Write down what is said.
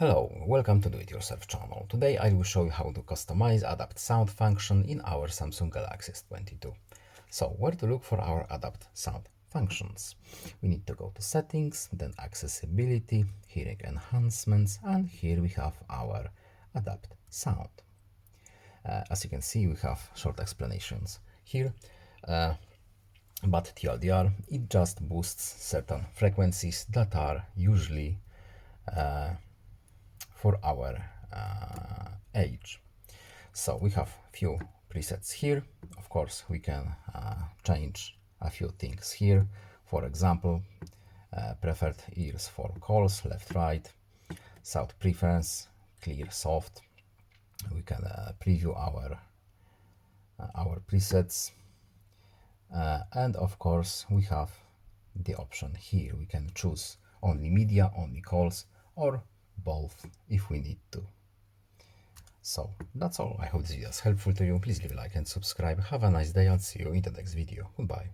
Hello, welcome to Do It Yourself channel. Today I will show you how to customize adapt sound function in our Samsung Galaxy S22. So where to look for our adapt sound functions? We need to go to settings, then accessibility, hearing enhancements, and here we have our adapt sound. As you can see, we have short explanations here. But TLDR, it just boosts certain frequencies that are usually for our age. So we have few presets here. Of course, we can change a few things here. For example, preferred ears for calls, left, right, sound preference, clear, soft. We can preview our presets. And of course, we have the option here. We can choose only media, only calls, or both if we need to. So that's all. I hope this video is helpful to you. Please leave a like and subscribe. Have a nice day. I'll see you in the next video. Goodbye.